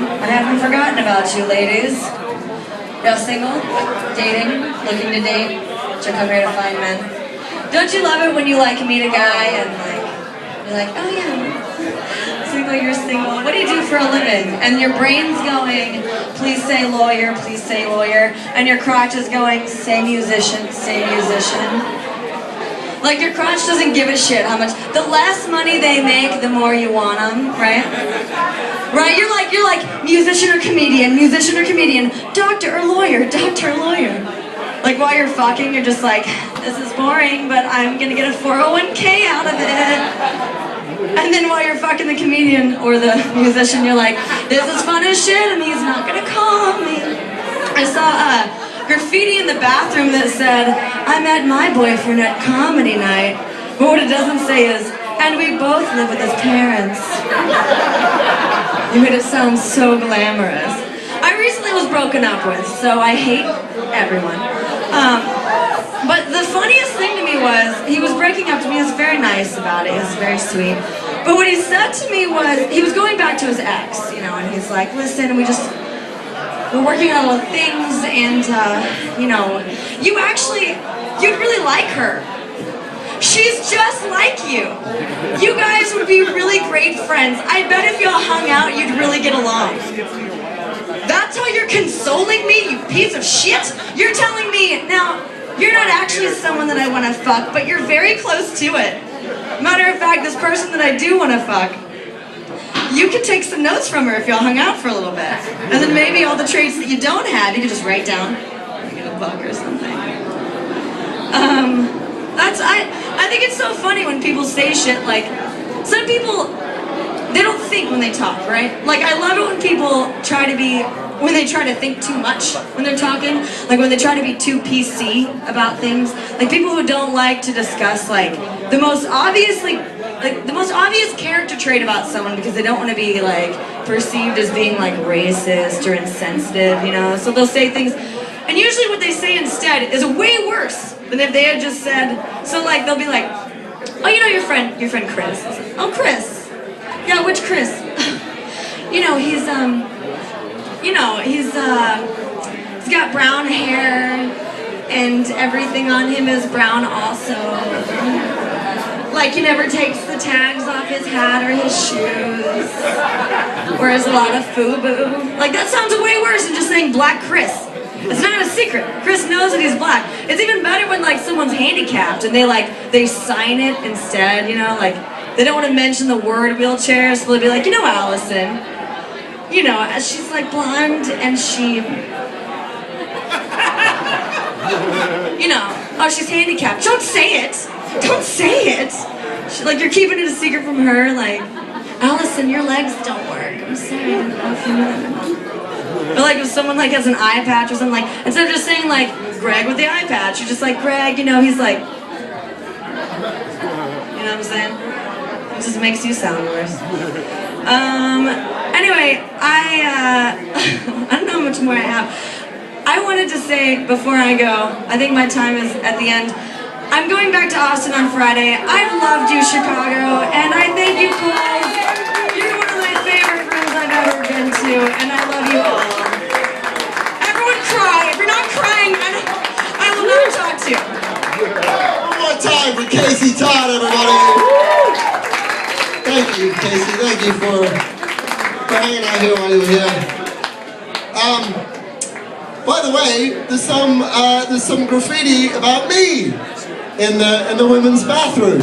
I haven't forgotten about you, ladies. Y'all single? Dating? Looking to date? Should come here to find men. Don't you love it when you like meet a guy and you're like, oh yeah, single, you're single. What do you do for a living? And your brain's going, please say lawyer, please say lawyer. And your crotch is going, say musician, say musician. Like your crotch doesn't give a shit how much. The less money they make, the more you want them, right? Right? You're like musician or comedian, doctor or lawyer, doctor or lawyer. Like while you're fucking, you're just like, this is boring, but I'm gonna get a 401k out of it. And then while you're fucking the comedian or the musician, you're like, this is fun as shit, and he's not gonna call me. I saw graffiti in the bathroom that said, I met my boyfriend at comedy night. But what it doesn't say is, and we both live with his parents. You made it sound so glamorous. I recently was broken up with, so I hate everyone. But the funniest thing to me was, he was breaking up to me, he was very nice about it, he was very sweet. But what he said to me was, he was going back to his ex, you know, and he's like, listen, we're working on little things, and, you know, you'd really like her. She's just like you. You guys would be really great friends. I bet if y'all hung out, you'd really get along. That's how you're consoling me, you piece of shit? You're telling me, now, you're not actually someone that I want to fuck, but you're very close to it. Matter of fact, this person that I do want to fuck, you could take some notes from her if y'all hung out for a little bit. And then maybe all the traits that you don't have, you could just write down. You get a book or something. I think it's so funny when people say shit like, some people, they don't think when they talk, right? Like, I love it when people when they try to think too much when they're talking. Like, when they try to be too PC about things. Like, people who don't like to discuss, like, the most obvious character trait about someone because they don't want to be, like, perceived as being, like, racist or insensitive, you know? So they'll say things, and usually what they say instead is way worse than if they had just said, so, like, they'll be like, oh, you know your friend Chris. Oh, Chris. Yeah, which Chris? He's got brown hair, and everything on him is brown also. Like, he never takes the tags off his hat or his shoes. Wears a lot of FUBU. Like, that sounds way worse than just saying Black Chris. It's not a secret. Chris knows that he's black. It's even better when, like, someone's handicapped and they sign it instead, you know? Like, they don't want to mention the word wheelchair, so they'll be like, you know, Allison. You know, she's, like, blonde and she... You know, oh, she's handicapped. Don't say it. Don't say it. Like, you're keeping it a secret from her, like, Allison, your legs don't work. I'm sorry, I don't know if you know. Or like if someone like has an eye patch or something, like, instead of just saying like, Greg with the eye patch, you're just like, Greg, you know, he's like, you know what I'm saying? It just makes you sound worse. Anyway, I don't know how much more I have. I wanted to say before I go, I think my time is at the end. I'm going back to Austin on Friday. I've loved you, Chicago, and I thank you, Cole. You're one of my favorite rooms I've ever been to, and I love you all. Everyone cry. If you're not crying, I will not talk to you. One more time for Kacy Todd, everybody. Thank you, Kacy. Thank you for hanging out here while you were here. By the way, there's some graffiti about me in the women's bathroom.